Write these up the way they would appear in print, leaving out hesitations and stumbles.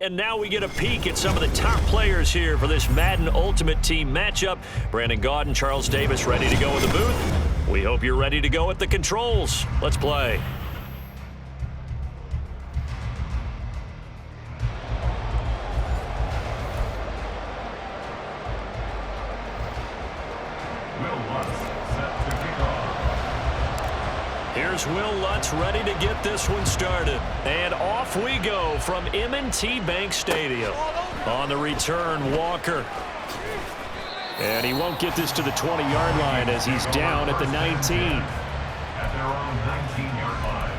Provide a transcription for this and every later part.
And now we get a peek at some of the top players here for this Madden Ultimate Team matchup. Brandon Gaudin, Charles Davis ready to go in the booth. We hope you're ready to go at the controls. Let's play. Here's Will Lutz ready to get this one started. And off we go from M&T Bank Stadium. On the return, Walker. And he won't get this to the 20-yard line as he's down at the 19. At their own 19-yard line.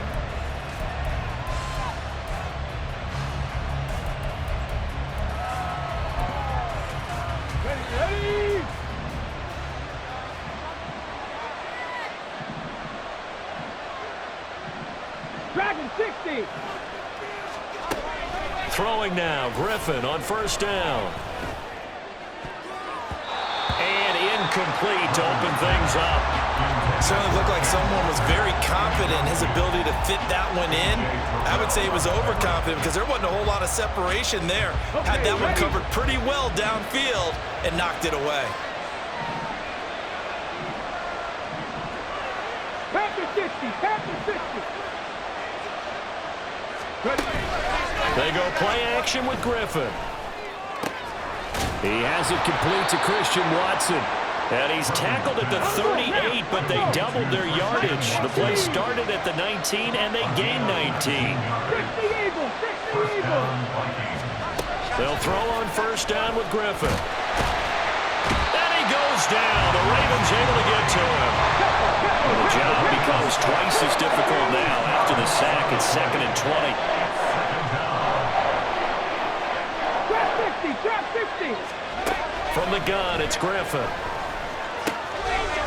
Ready! Dragon 60. Throwing now, Griffin on first down. And incomplete to open things up. Certainly looked like someone was very confident in his ability to fit that one in. I would say he was overconfident because there wasn't a whole lot of separation there. Had that one covered pretty well downfield and knocked it away. Panther 60. Panther 60. They go play action with Griffin. He has it complete to Christian Watson. And he's tackled at the 38, but they doubled their yardage. The play started at the 19, and they gained 19. 60 Eagles. 60 Eagles. They'll throw on first down with Griffin. And he goes down. The Ravens able to get to him. Well, the job becomes twice as difficult now after the sack. It's 2nd and 20. Drop 50. From the gun, it's Griffin.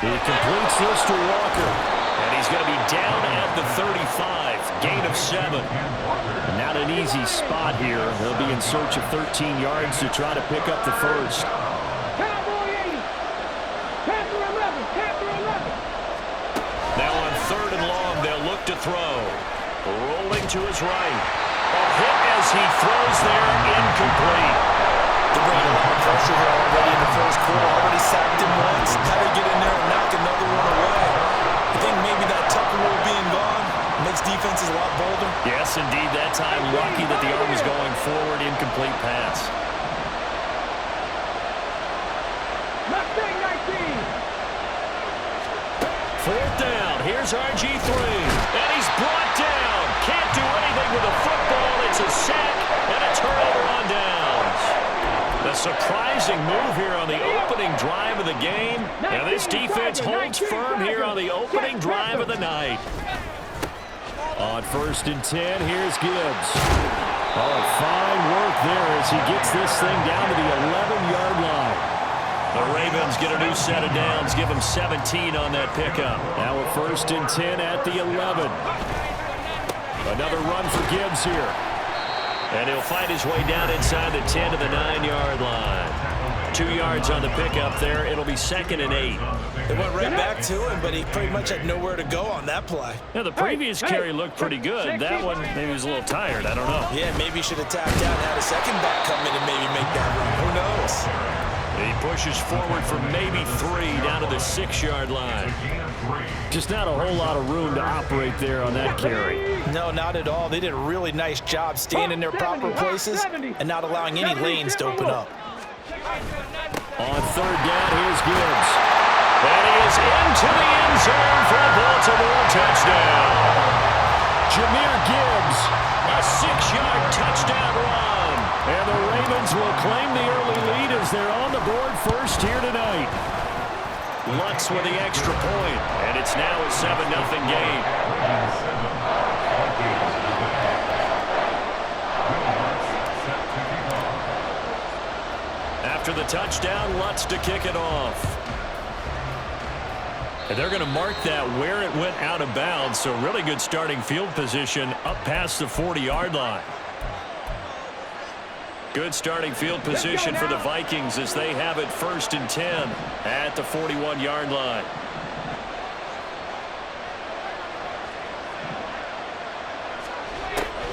He completes this to Walker. And he's going to be down at the 35. Gain of 7. Not an easy spot here. They'll be in search of 13 yards to try to pick up the first. Cowboy 80. Panther 11. Panther 11. Now on 3rd and long, they'll look to throw. Rolling to his right. A hit as he throws there, incomplete. They're bringing a lot of pressure here already in the first quarter. Already sacked him once. How to get in there and knock another one away. I think maybe that Tucker rule being gone makes defenses a lot bolder. Yes, indeed. That time, lucky that the arm was going forward. Incomplete pass. Mustang 19. 4th down. Here's RG3. And he's brought down. Can't do anything with a football. It's a sack and a turnover on downs. The surprising move here on the opening drive of the game. And this defense holds firm here on the opening drive of the night. On 1st and 10, here's Gibbs. Oh, fine work there as he gets this thing down to the 11-yard line. The Ravens get a new set of downs, give them 17 on that pickup. Now a 1st and 10 at the 11. Another run for Gibbs here. And he'll find his way down inside the 10 to the 9-yard line. 2 yards on the pickup there. It'll be 2nd and 8. They went right back to him, but he pretty much had nowhere to go on that play. Yeah, the previous carry looked pretty good. That one, maybe he was a little tired. I don't know. Yeah, maybe he should have tapped out and had a second back come in and maybe make that run. Who knows? He pushes forward for maybe 3 down to the 6-yard line. Just not a whole lot of room to operate there on that carry. No, not at all. They did a really nice job staying in their proper places and not allowing any lanes to open up. On 3rd down, here's Gibbs. And he is into the end zone for a Baltimore touchdown. Jahmyr Gibbs, a 6-yard touchdown run. And the Ravens will claim the early lead as they're on the board first here tonight. Lutz with the extra point, and it's now a 7-0 game. After the touchdown, Lutz to kick it off. And they're going to mark that where it went out of bounds, so really good starting field position up past the 40-yard line. Good starting field position for the Vikings as they have it 1st and 10 at the 41-yard line.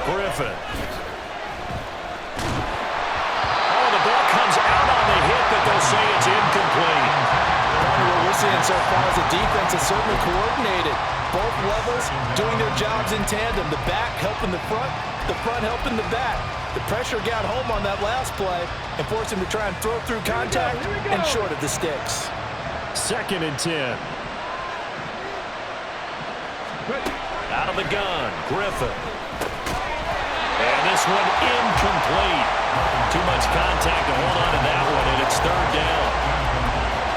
Griffin. seeing so far is the defense is certainly coordinated. Both levels doing their jobs in tandem. The back helping the front helping the back. The pressure got home on that last play and forced him to try and throw through contact and short of the sticks. 2nd and 10. Out of the gun, Griffin. And this one incomplete. Too much contact to hold on to that one, and it's 3rd down.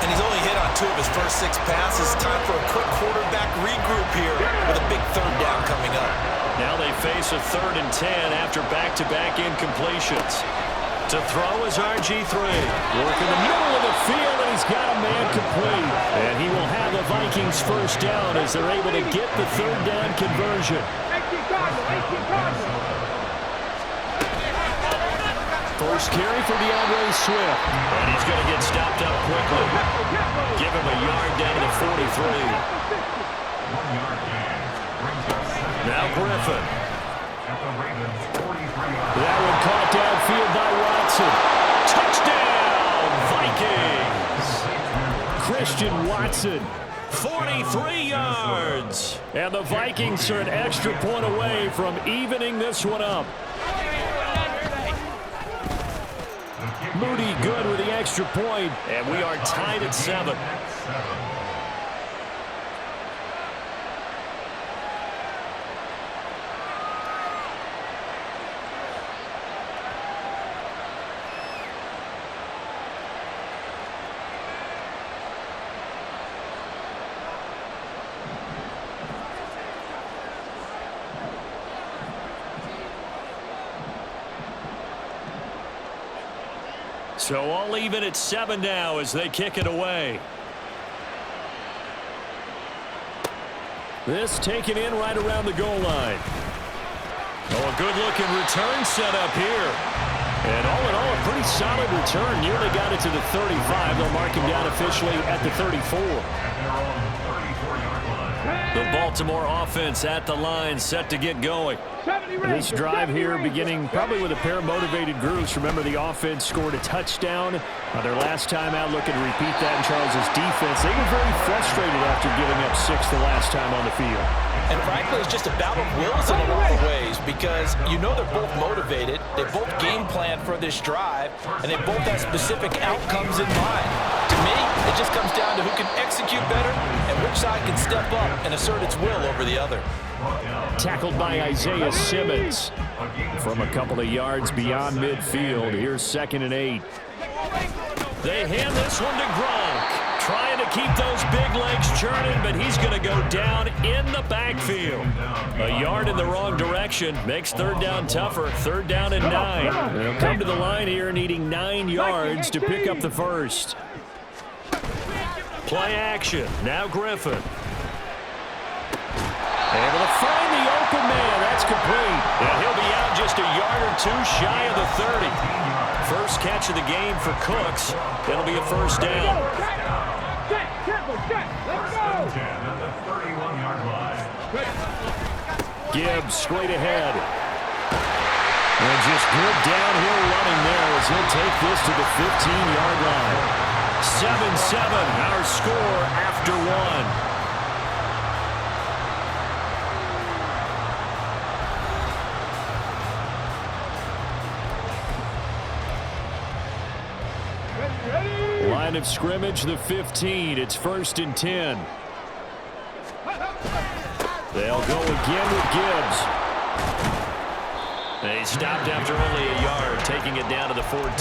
And he's only hit on 2 of his first 6 passes. Time for a quick quarterback regroup here with a big 3rd down coming up. Now they face a 3rd and 10 after back-to-back incompletions. To throw is RG3. Work in the middle of the field, and he's got a man complete. And he will have the Vikings 1st down as they're able to get the 3rd down conversion. First carry for DeAndre Swift. And he's going to get stopped up quickly. Give him a yard down to the 43. 1 yard gain. Brings up 7. Now Griffin. At the Ravens 43 yards. That one caught downfield by Watson. Touchdown, Vikings! Christian Watson, 43 yards. And the Vikings are an extra point away from evening this one up. Moody good with the extra point, and we are tied at 7. So all even at 7 now as they kick it away. This taken in right around the goal line. Oh, a good-looking return set up here. And all in all, a pretty solid return. Nearly got it to the 35. They'll mark him down officially at the 34. The Baltimore offense at the line, set to get going. This drive here beginning probably with a pair of motivated groups. Remember, the offense scored a touchdown. Their last time out, looking to repeat that in Charles's defense. They were very frustrated after giving up 6 the last time on the field. And frankly, it's just a battle of wills in a lot of ways because you know they're both motivated. They both game plan for this drive, and they both have specific outcomes in mind. To me, it just comes down to who can execute better and which side can step up and assert its will over the other. Tackled by Isaiah Simmons from a couple of yards beyond midfield. Here's 2nd and 8. They hand this one to Gronk, trying to keep those big legs churning, but he's going to go down in the backfield. A yard in the wrong direction makes 3rd down tougher. 3rd down and 9. They'll come to the line here needing 9 yards to pick up the first. Play action. Now Griffin. Able to find the open man. That's complete. And he'll be out just a yard or 2 shy of the 30. First catch of the game for Cooks. That'll be a 1st down. Gibbs straight ahead. And just good downhill running there as he'll take this to the 15-yard line. 7-7, our score after 1. Line of scrimmage, the 15. It's 1st and 10. They'll go again with Gibbs. They stopped after only a yard, taking it down to the 14.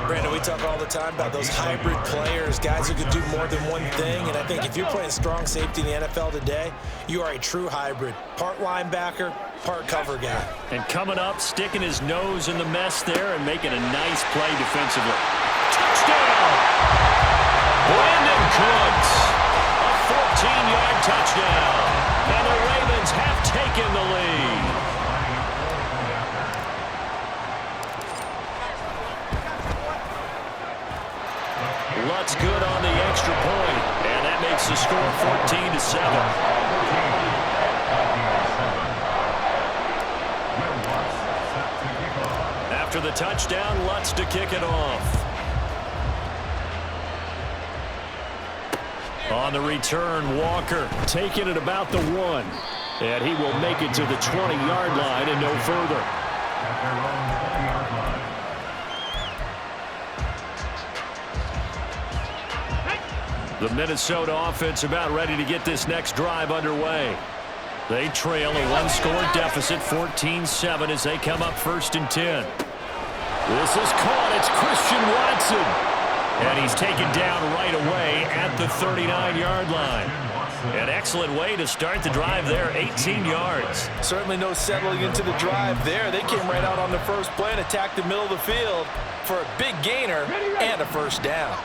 Brandon, we talk all the time about those hybrid players, guys who can do more than one thing, and I think if you're playing strong safety in the NFL today, you are a true hybrid. Part linebacker, part cover guy. And coming up, sticking his nose in the mess there and making a nice play defensively. Touchdown! Brandon Cooks, a 14-yard touchdown, and the Ravens have taken the lead. Lutz good on the extra point, and that makes the score 14-7. After the touchdown, Lutz to kick it off. On the return, Walker taking it about the 1. And he will make it to the 20-yard line and no further. At their own 20-yard line. The Minnesota offense about ready to get this next drive underway. They trail a one-score deficit, 14-7, as they come up 1st and 10. This is caught. It's Christian Watson. And he's taken down right away at the 39-yard line. An excellent way to start the drive there, 18 yards. Certainly no settling into the drive there. They came right out on the first play and attacked the middle of the field for a big gainer and a first down.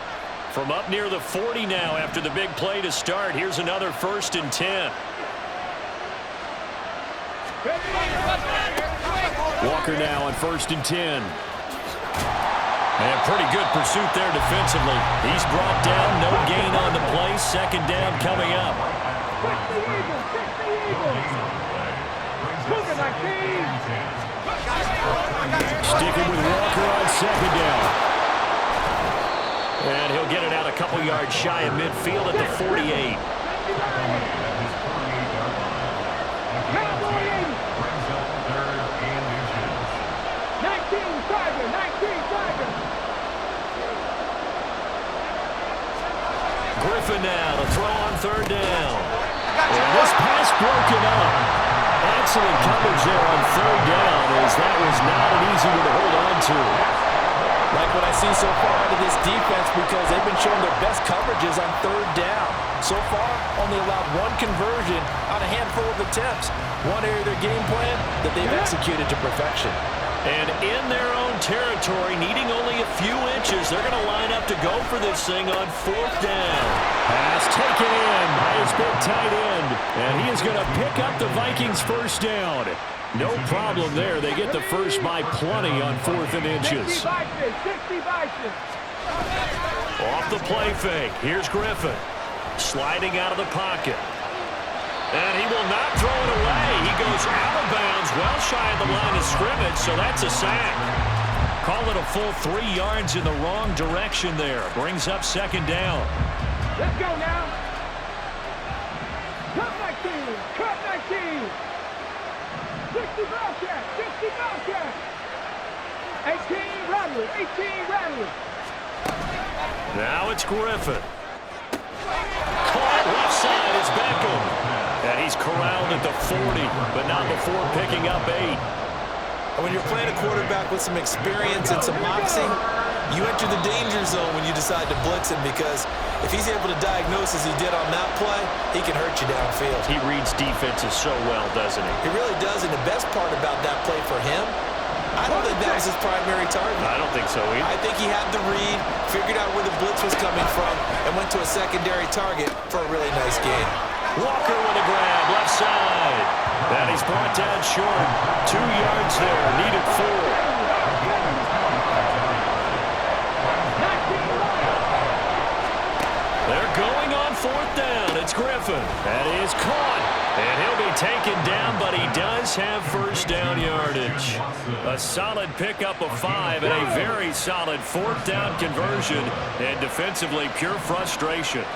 From up near the 40 now after the big play to start, here's another 1st and 10. Walker now on 1st and 10. And pretty good pursuit there defensively. He's brought down, no gain on the play. 2nd down coming up. Sticking with Walker on 2nd down. And he'll get it out a couple yards shy of midfield at the 48. Griffin now to throw on 3rd down. And this pass broken up. Excellent coverage there on 3rd down, as that was not an easy one to hold on to. Like what I see so far out of this defense, because they've been showing their best coverages on 3rd down. So far, only allowed 1 conversion on a handful of attempts. One area of their game plan that they've executed to perfection. And in their own territory, needing only a few inches, they're going to line up to go for this thing on 4th down. Pass taken in by his big tight end. And he is going to pick up the Vikings' 1st down. No problem there. They get the first by plenty on 4th and inches. Off the play fake. Here's Griffin. Sliding out of the pocket. And he will not throw it away. He goes out of bounds, well shy of the line of scrimmage, so that's a sack. Call it a full 3 yards in the wrong direction there. Brings up 2nd down. Let's go now. Cut my team. Cut my team. 60 Bobcat. 60 Bobcat. 18 Rattler. 18 Rattler. Now it's Griffin. Caught left side is Beckham. And he's corralled at the 40, but not before picking up 8. And when you're playing a quarterback with some experience and some boxing, you enter the danger zone when you decide to blitz him, because if he's able to diagnose as he did on that play, he can hurt you downfield. He reads defenses so well, doesn't he? He really does, and the best part about that play for him, I don't think that was his primary target. I don't think so either. I think he had the read, figured out where the blitz was coming from, and went to a secondary target for a really nice gain. Walker with a grab, left side. And he's brought down short. 2 yards there, needed 4. They're going on 4th down. It's Griffin. That is caught. And he'll be taken down, but he does have 1st down yardage. A solid pickup of 5 and a very solid 4th down conversion. And defensively, pure frustration.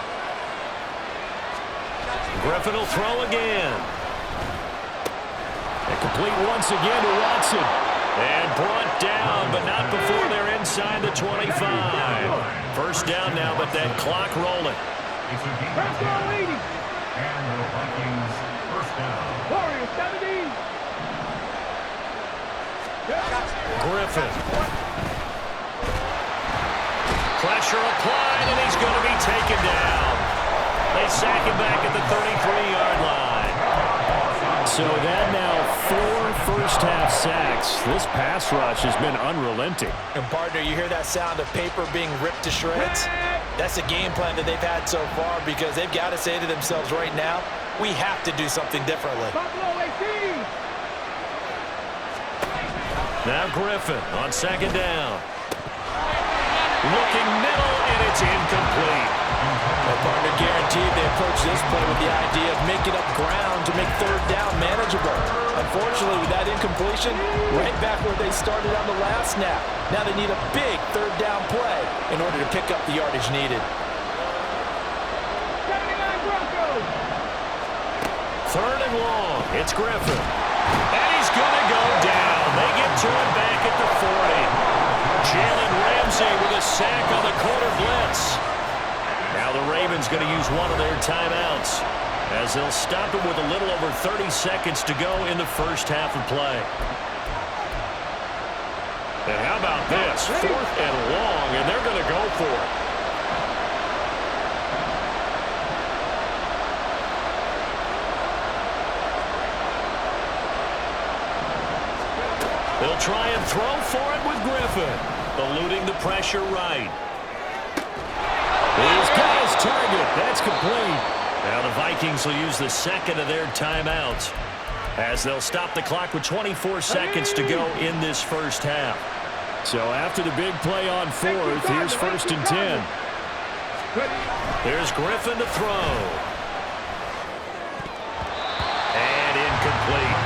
Griffin will throw again. And complete once again to Watson. And brought down, but not before they're inside the 25. 1st down now, but that clock rolling. It's a game and the Vikings 1st down. Warriors 70. Griffin. Pressure applied, and he's going to be taken down. They sack him back at the 33-yard line. So that now 4 first-half sacks. This pass rush has been unrelenting. And, partner, you hear that sound of paper being ripped to shreds? That's a game plan that they've had so far, because they've got to say to themselves right now, we have to do something differently. Now Griffin on 2nd down. Looking middle, and it's incomplete. Well, partner, guaranteed they approach this play with the idea of making up ground to make 3rd down manageable. Unfortunately, with that incompletion, right back where they started on the last snap. Now they need a big 3rd down play in order to pick up the yardage needed. Third and long. It's Griffin. And he's going to go down. They get to him back at the 40. Jalen Ramsey with a sack on the corner blitz. Now the Ravens going to use one of their timeouts as they'll stop it with a little over 30 seconds to go in the first half of play. And how about this? 4th and long, and they're going to go for it. They'll try and throw for it with Griffin. Eluding the pressure right. He's got his target. That's complete. Now the Vikings will use the second of their timeouts as they'll stop the clock with 24 seconds to go in this first half. So after the big play on 4th, here's 1st and 10. There's Griffin to throw. And incomplete.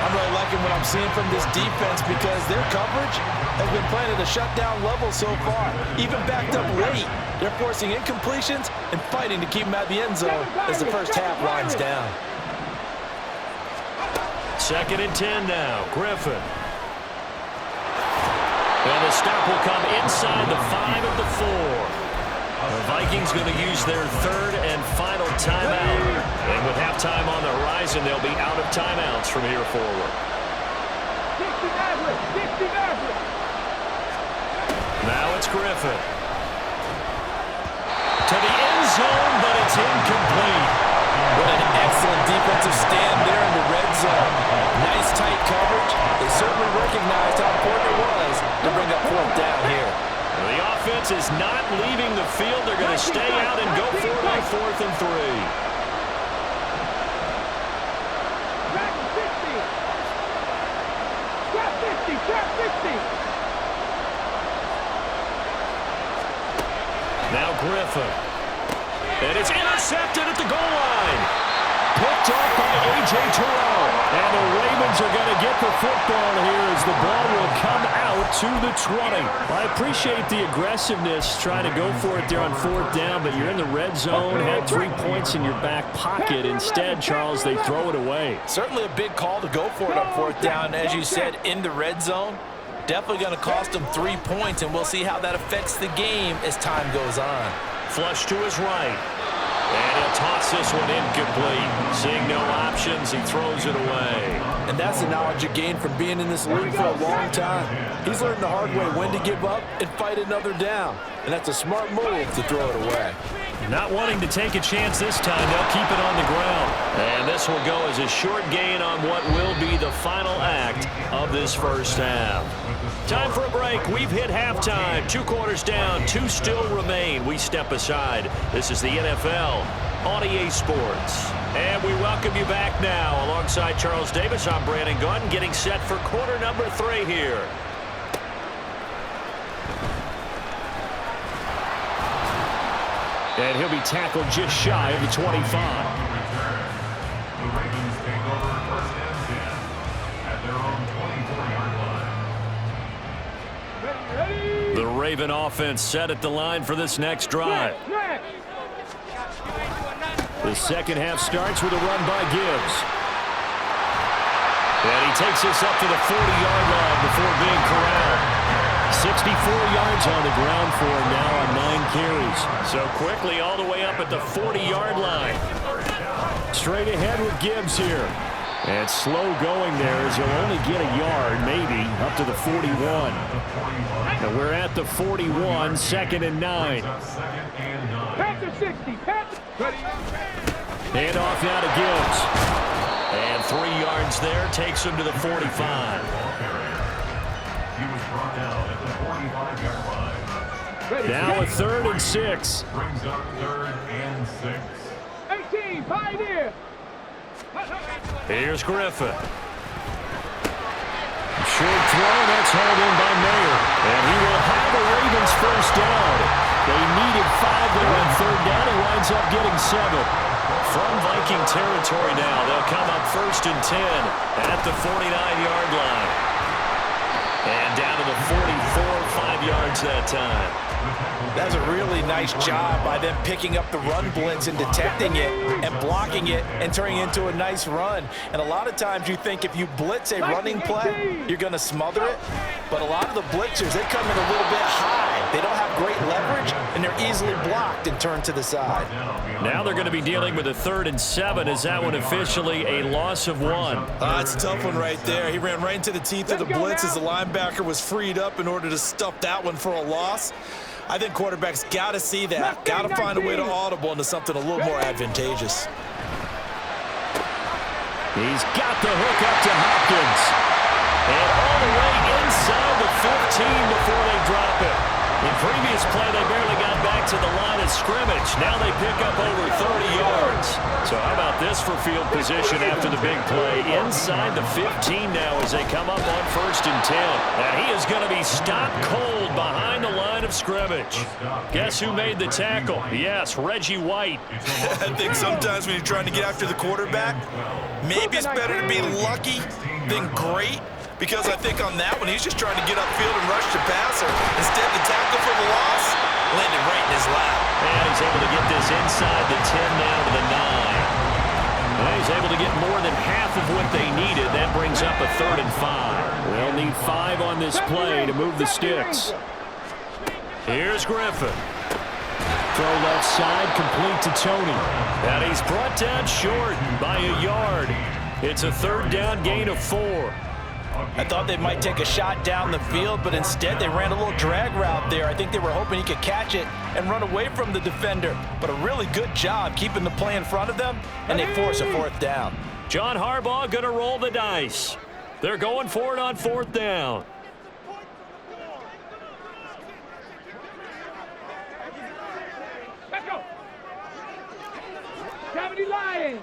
I'm really liking what I'm seeing from this defense because their coverage has been playing at a shutdown level so far. Even backed up late, they're forcing incompletions and fighting to keep them at the end zone as the first half winds down. 2nd and 10 now. Griffin. And the stop will come inside the 5 of the 4. The Vikings going to use their 3rd and final timeout. And with halftime on the horizon, they'll be out of timeouts from here forward. Now it's Griffin. To the end zone, but it's incomplete. What an excellent defensive stand there in the red zone. Nice tight coverage. They certainly recognized how important it was to bring up 4th down here. The offense is not leaving the field. They're going to stay out and go for it on 4th and 3. Now Griffin. And it's intercepted at the goal line. Picked off by H2H. And the Ravens are going to get the football here as the ball will come out to the 20. I appreciate the aggressiveness trying to go for it there on 4th down, but you're in the red zone, had 3 points in your back pocket. Instead, Charles, they throw it away. Certainly a big call to go for it on 4th down. As you said, in the red zone, definitely going to cost them 3 points, and we'll see how that affects the game as time goes on. Flush to his right. And he'll toss this one incomplete. Seeing no options, he throws it away. And that's the knowledge you gain from being in this league for a long time. He's learned the hard way when to give up and fight another down. And that's a smart move to throw it away. Not wanting to take a chance this time, they'll keep it on the ground. And this will go as a short gain on what will be the final act of this first half. Time for a break. We've hit halftime. 2 quarters down, 2 still remain. We step aside. This is the NFL on EA Sports. And we welcome you back now. Alongside Charles Davis, I'm Brandon Gunn, getting set for quarter number 3 here. And he'll be tackled just shy of the 25. The Vikings take over 1st and 10 at their own 24-yard line. The Raven offense set at the line for this next drive. The second half starts with a run by Gibbs. And he takes this up to the 40-yard line before being corralled. 64 yards on the ground for him now on 9 carries. So quickly all the way up at the 40-yard line. Straight ahead with Gibbs here. And slow going there as he'll only get a yard, maybe, up to the 41. And we're at the 41, 2nd and 9. Panther 60, Panther. Hand off now to Gibbs. And 3 yards there takes him to the 45. He was brought down at the 45-yard line. Now a 3rd and 6. Brings up 3rd and 6. 18, Pioneer. Here's Griffin. Short throw, that's hauled in by Mayer. And he will have the Ravens first down. They needed 5 there on 3rd down. He winds up getting 7. From Viking territory now, they'll come up 1st and 10 at the 49-yard line. And down to the 44, 5 yards yards that time. That was a really nice job by them picking up the run blitz and detecting it and blocking it and turning it into a nice run. And a lot of times you think if you blitz a running play, you're going to smother it. But a lot of the blitzers, they come in a little bit high. They don't have great leverage, and they're easily blocked and turned to the side. Now they're going to be dealing with a 3rd and 7. Is that one officially a loss of 1? It's a tough one right there. He ran right into the teeth of the blitz as the linebacker was freed up in order to stuff that one for a loss. I think quarterbacks got to see that, got to find a way to audible into something a little more advantageous. He's got the hook up to Hopkins. And all the way inside the 15 before they drop it. In previous play, they barely got back to the line of scrimmage. Now they pick up over 30 yards. So how about this for field position after the big play? Inside the 15 now as they come up on 1st and 10. And he is going to be stopped cold behind the line of scrimmage. Guess who made the tackle? Yes, Reggie White. I think sometimes when you're trying to get after the quarterback, maybe it's better to be lucky than great. Because I think on that one, he's just trying to get upfield and rush the passer. Instead, the tackle for the loss landed right in his lap. And he's able to get this inside the 10 down to the 9. Well, he's able to get more than half of what they needed. That brings up a 3rd and 5. They'll need 5 on this play to move the sticks. Here's Griffin. Throw left side, complete to Tony. And he's brought down short by a yard. It's a 3rd down gain of 4. I thought they might take a shot down the field, but instead they ran a little drag route there. I think they were hoping he could catch it and run away from the defender. But a really good job keeping the play in front of them, and they force a 4th down. John Harbaugh going to roll the dice. They're going for it on 4th down. Let's go. 70 Lions.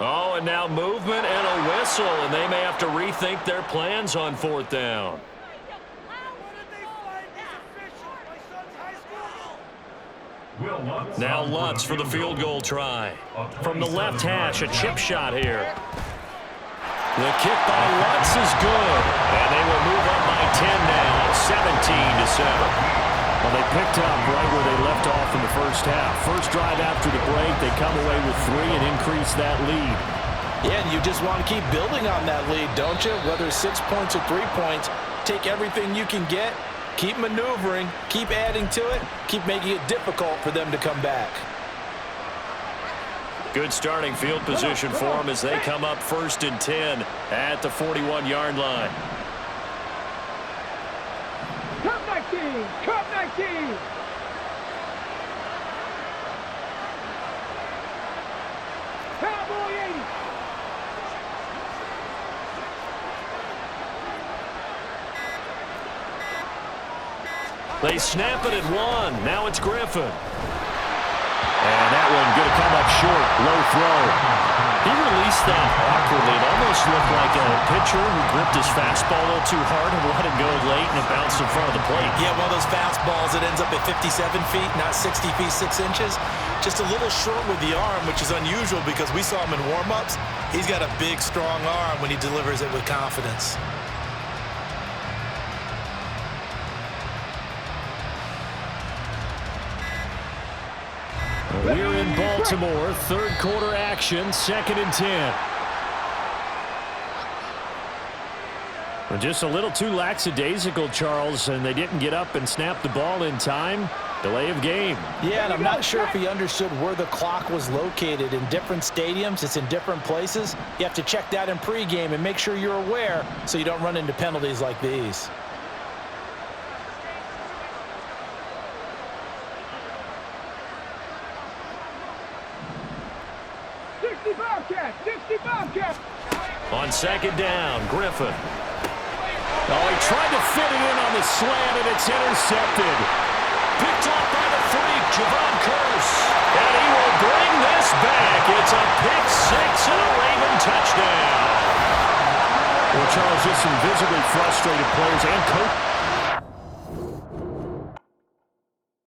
Oh, and now movement and a whistle, and they may have to rethink their plans on 4th down. Now Lutz for the field goal try. From the left hash, a chip shot here. The kick by Lutz is good, and they will move up by 10 now, 17-7. Well, they picked up right where they left off in the first half. First drive after the break, they come away with 3 and increase that lead. Yeah, and you just want to keep building on that lead, don't you? Whether it's 6 points or 3 points, take everything you can get, keep maneuvering, keep adding to it, keep making it difficult for them to come back. Good starting field position for them as they come up 1st and 10 at the 41-yard line. Cup 19. Cup 19. Cowboy 80. They snap it at 1. Now it's Griffin. And that one going to come up short. Low throw. He released that awkwardly. It almost looked like a pitcher who gripped his fastball a little too hard and let it go late, and it bounced in front of the plate. Yeah, one of those fastballs that ends up at 57 feet, not 60 feet, 6 inches. Just a little short with the arm, which is unusual because we saw him in warm-ups. He's got a big, strong arm when he delivers it with confidence. We're in Baltimore, 3rd quarter action, 2nd and 10. Well, just a little too lackadaisical, Charles, and they didn't get up and snap the ball in time. Delay of game. Yeah, and I'm not sure if he understood where the clock was located. In different stadiums, it's in different places. You have to check that in pregame and make sure you're aware so you don't run into penalties like these. On 2nd down, Griffin. Oh, he tried to fit it in on the slant, and it's intercepted. Picked off by the freak, Javon Curse. And he will bring this back. It's a pick 6 and a Raven touchdown. Well, Charles, just some visibly frustrated players and coach.